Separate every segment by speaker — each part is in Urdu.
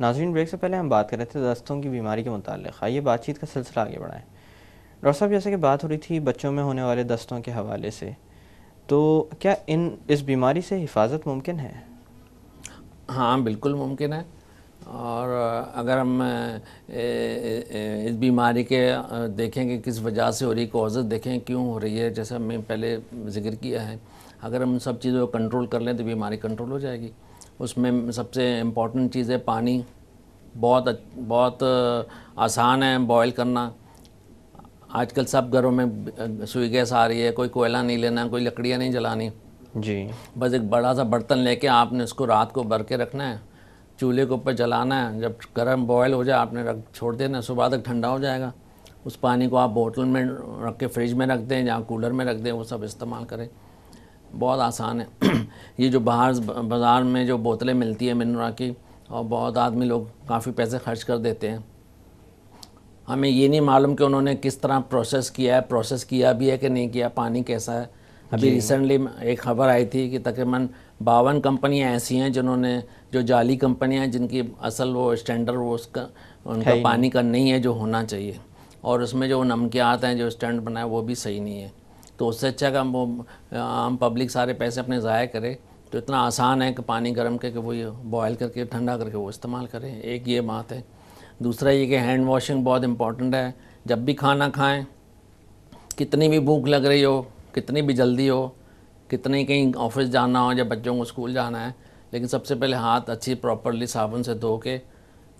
Speaker 1: ناظرین، بریک سے پہلے ہم بات کر رہے تھے دستوں کی بیماری کے متعلق. آئیے بات چیت کا سلسلہ آگے بڑھائیں. ڈاکٹر صاحب، جیسے کہ بات ہو رہی تھی بچوں میں ہونے والے دستوں کے حوالے سے، تو کیا اس بیماری سے حفاظت ممکن ہے؟
Speaker 2: ہاں بالکل ممکن ہے. اور اگر ہم اس بیماری کے دیکھیں کہ کس وجہ سے ہو رہی، کوزز دیکھیں کیوں ہو رہی ہے، جیسا ہم نے پہلے ذکر کیا ہے، اگر ہم سب چیزوں کو کنٹرول کر لیں تو بیماری کنٹرول ہو جائے گی. اس میں سب سے امپورٹنٹ چیز ہے پانی. بہت آسان ہے بوائل کرنا. آج کل سب گھروں میں سوئی گیس آ رہی ہے، کوئی کوئلہ نہیں لینا، کوئی لکڑیاں نہیں جلانی.
Speaker 1: جی.
Speaker 2: بس ایک بڑا سا برتن لے کے آپ نے اس کو رات کو بھر کے رکھنا ہے، چولہے کے اوپر جلانا ہے. جب گرم بوائل ہو جائے آپ نے چھوڑ دینا، صبح تک ٹھنڈا ہو جائے گا. اس پانی کو آپ بوتل میں رکھ کے فریج میں رکھ دیں یا کولر میں رکھ دیں، وہ سب استعمال کریں. بہت آسان ہے. یہ جو باہر بازار میں جو بوتلیں ملتی ہیں منرا کی، اور بہت آدمی لوگ کافی پیسے خرچ کر دیتے ہیں. ہمیں یہ نہیں معلوم کہ انہوں نے کس طرح پروسیس کیا بھی ہے کہ نہیں کیا، پانی کیسا ہے. ابھی ریسنٹلی ایک خبر آئی تھی کہ تقریباً 52 کمپنیاں ایسی ہیں جنہوں نے، جو جعلی کمپنیاں ہیں، جن کی اصل وہ اسٹینڈرڈ وہ ان کا پانی کا نہیں ہے جو ہونا چاہیے. اور اس میں جو نمکیات ہیں جو اسٹینڈرڈ بنا ہے وہ بھی صحیح نہیں ہے. تو اس سے اچھا کہ ہم پبلک سارے پیسے اپنے ضائع کرے. تو اتنا آسان ہے کہ پانی گرم کر کے وہ بوائل کر کے ٹھنڈا کر کے وہ استعمال کریں. ایک یہ بات ہے. دوسرا یہ کہ ہینڈ واشنگ بہت امپورٹنٹ ہے. جب بھی کھانا کھائیں، کتنی بھی بھوک لگ رہی ہو، کتنی بھی جلدی ہو، کتنی کہیں آفس جانا ہو یا بچوں کو اسکول جانا ہے، لیکن سب سے پہلے ہاتھ اچھی پراپرلی صابن سے دھو کے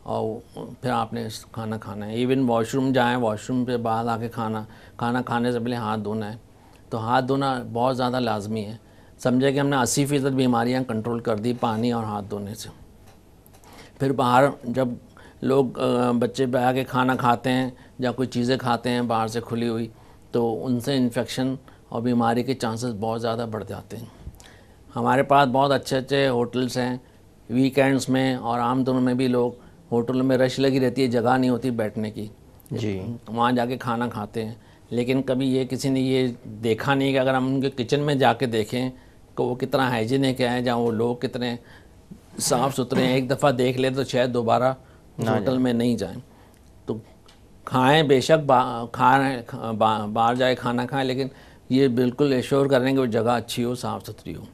Speaker 2: اور پھر آپ نے کھانا کھانا ہے. ایون واش روم جائیں، واش روم پہ بعد آ کے کھانا کھانے سے پہلے ہاتھ دھونا ہے. تو ہاتھ دھونا بہت زیادہ لازمی ہے. سمجھے کہ ہم نے 80% بیماریاں کنٹرول کر دی پانی اور ہاتھ دھونے سے. پھر باہر جب لوگ بچے آ کے کھانا کھاتے ہیں یا کوئی چیزیں کھاتے ہیں باہر سے کھلی ہوئی، تو ان سے انفیکشن اور بیماری کے چانسز بہت زیادہ بڑھ جاتے ہیں. ہمارے پاس بہت اچھے ہوٹلس ہیں. ویکینڈز میں اور عام دنوں میں بھی لوگ ہوٹلوں میں رش لگی رہتی ہے، جگہ نہیں ہوتی بیٹھنے کی، وہاں جا کے کھانا کھاتے ہیں. لیکن کبھی یہ کسی نے یہ دیکھا نہیں کہ اگر ہم ان کے کچن میں جا کے دیکھیں کہ وہ کتنا ہائیجینک ہے، جہاں وہ لوگ کتنے صاف ستھرے ہیں، ایک دفعہ دیکھ لیں تو شاید دوبارہ اس ہوٹل میں نہیں جائیں. تو کھائیں، بے شک باہر جائے کھانا کھائیں، لیکن یہ بالکل ایشور کریں کہ وہ جگہ اچھی ہو، صاف ستھری ہو.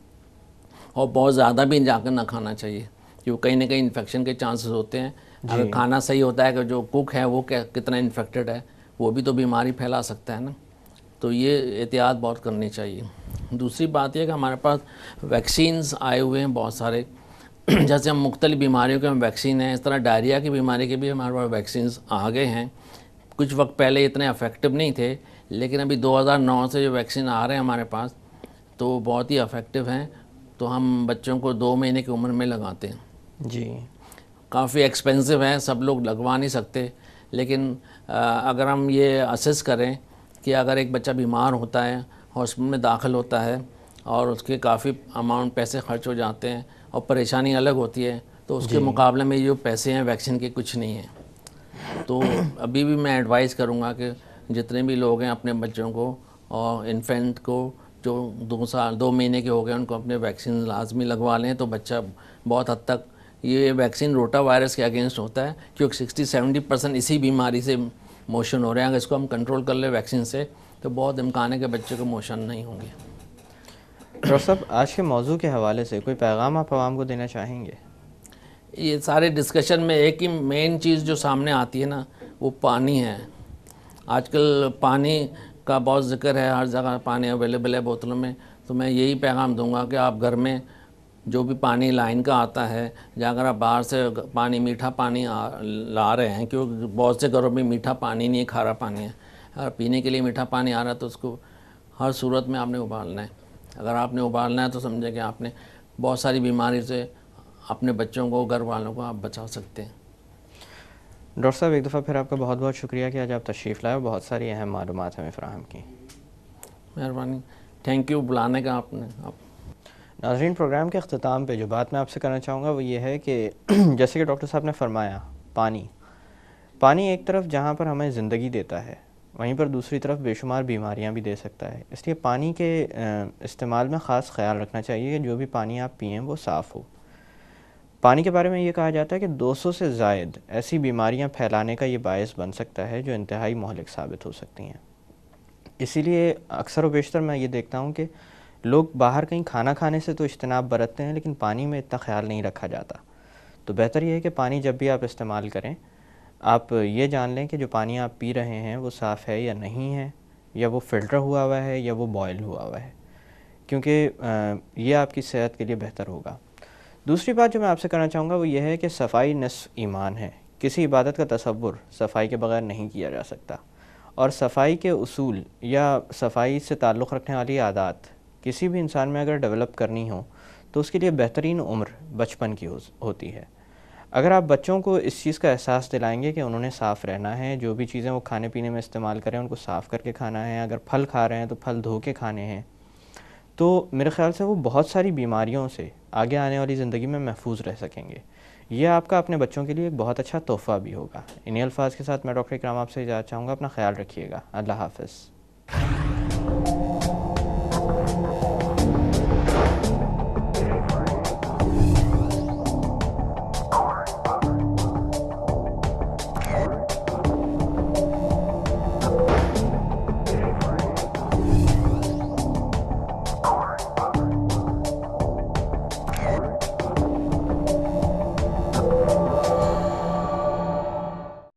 Speaker 2: اور بہت زیادہ بھی جا کر نہ کھانا چاہیے، کیونکہ کہیں نہ کہیں انفیکشن کے چانسز ہوتے ہیں. اگر کھانا صحیح ہوتا ہے کہ جو کوک ہے وہ کتنا انفیکٹڈ ہے، وہ بھی تو بیماری پھیلا سکتا ہے نا. تو یہ احتیاط بہت کرنی چاہیے. دوسری بات یہ کہ ہمارے پاس ویکسینز آئے ہوئے ہیں بہت سارے. جیسے ہم مختلف بیماریوں کے ویکسین ہیں، اس طرح ڈائریا کی بیماری کے بھی ہمارے پاس ویکسینز آ گئے ہیں. کچھ وقت پہلے اتنے افیکٹو نہیں تھے، لیکن ابھی 2009 سے جو ویکسین آ رہے ہیں ہمارے پاس تو وہ بہت ہی افیکٹو ہیں. تو ہم بچوں کو 2 مہینے کی عمر میں لگاتے ہیں.
Speaker 1: جی.
Speaker 2: کافی ایکسپینسو ہیں، سب لوگ لگوا نہیں سکتے. لیکن اگر ہم یہ اسیس کریں کہ اگر ایک بچہ بیمار ہوتا ہے، ہاسپٹل میں داخل ہوتا ہے اور اس کے کافی اماؤنٹ پیسے خرچ ہو جاتے ہیں اور پریشانی الگ ہوتی ہے، تو اس کے مقابلے میں یہ جو پیسے ہیں ویکسین کے کچھ نہیں ہیں. تو ابھی بھی میں ایڈوائز کروں گا کہ جتنے بھی لوگ ہیں اپنے بچوں کو اور انفینٹ کو جو 2 مہینے کے ہو گئے ان کو اپنے ویکسین لازمی لگوا لیں. تو بچہ بہت حد تک، یہ ویکسین روٹا وائرس کے اگینسٹ ہوتا ہے کیونکہ 60-70% اسی بیماری سے موشن ہو رہے ہیں. اگر اس کو ہم کنٹرول کر لیں ویکسین سے تو بہت امکان ہے کہ بچے کو موشن نہیں ہوں گے.
Speaker 1: ڈاکٹر صاحب، آج کے موضوع کے حوالے سے کوئی پیغام آپ عوام کو دینا چاہیں گے؟
Speaker 2: یہ سارے ڈسکشن میں ایک ہی مین چیز جو سامنے آتی ہے نا، وہ پانی ہے. آج کل پانی کا بہت ذکر ہے، ہر جگہ پانی اویلیبل ہے بوتلوں میں. تو میں یہی پیغام دوں گا کہ آپ گھر میں جو بھی پانی لائن کا آتا ہے، یا اگر آپ باہر سے پانی میٹھا پانی لا رہے ہیں، کیونکہ بہت سے گھروں میں میٹھا پانی نہیں ہے، کھارا پانی ہے. اگر پینے کے لیے میٹھا پانی آ رہا ہے تو اس کو ہر صورت میں آپ نے ابالنا ہے. اگر آپ نے ابالنا ہے تو سمجھے کہ آپ نے بہت ساری بیماری سے اپنے بچوں کو، گھر والوں کو آپ بچا سکتے ہیں.
Speaker 1: ڈاکٹر صاحب، ایک دفعہ پھر آپ کا بہت بہت شکریہ کہ آج آپ تشریف لائے اور بہت ساری اہم معلومات ہمیں فراہم کی.
Speaker 2: مہربانی. تھینک یو بلانے کا آپ نے.
Speaker 1: ناظرین، پروگرام کے اختتام پہ جو بات میں آپ سے کرنا چاہوں گا وہ یہ ہے کہ جیسے کہ ڈاکٹر صاحب نے فرمایا، پانی ایک طرف جہاں پر ہمیں زندگی دیتا ہے، وہیں پر دوسری طرف بے شمار بیماریاں بھی دے سکتا ہے. اس لیے پانی کے استعمال میں خاص خیال رکھنا چاہیے کہ جو بھی پانی آپ پئیں وہ صاف ہو. پانی کے بارے میں یہ کہا جاتا ہے کہ 200 سے زائد ایسی بیماریاں پھیلانے کا یہ باعث بن سکتا ہے جو انتہائی مہلک ثابت ہو سکتی ہیں. اسی لیے اکثر و بیشتر میں یہ دیکھتا ہوں کہ لوگ باہر کہیں کھانا کھانے سے تو اجتناب برتتے ہیں لیکن پانی میں اتنا خیال نہیں رکھا جاتا. تو بہتر یہ ہے کہ پانی جب بھی آپ استعمال کریں آپ یہ جان لیں کہ جو پانی آپ پی رہے ہیں وہ صاف ہے یا نہیں ہے, یا وہ فلٹر ہوا ہے یا وہ بوائل ہوا ہے, کیونکہ یہ آپ کی صحت کے لیے بہتر ہوگا. دوسری بات جو میں آپ سے کرنا چاہوں گا وہ یہ ہے کہ صفائی نصف ایمان ہے. کسی عبادت کا تصور صفائی کے بغیر نہیں کیا جا سکتا, اور صفائی کے اصول یا صفائی سے تعلق رکھنے والی عادات کسی بھی انسان میں اگر ڈیولپ کرنی ہو تو اس کے لیے بہترین عمر بچپن کی ہوتی ہے. اگر آپ بچوں کو اس چیز کا احساس دلائیں گے کہ انہوں نے صاف رہنا ہے, جو بھی چیزیں وہ کھانے پینے میں استعمال کریں ان کو صاف کر کے کھانا ہے, اگر پھل کھا رہے ہیں تو پھل دھو کے کھانے ہیں, تو میرے خیال سے وہ بہت ساری بیماریوں سے آگے آنے والی زندگی میں محفوظ رہ سکیں گے. یہ آپ کا اپنے بچوں کے لیے ایک بہت اچھا تحفہ بھی ہوگا. انہی الفاظ کے ساتھ میں ڈاکٹر اکرام آپ سے اجازت چاہوں گا. اپنا خیال رکھیے گا. اللہ حافظ.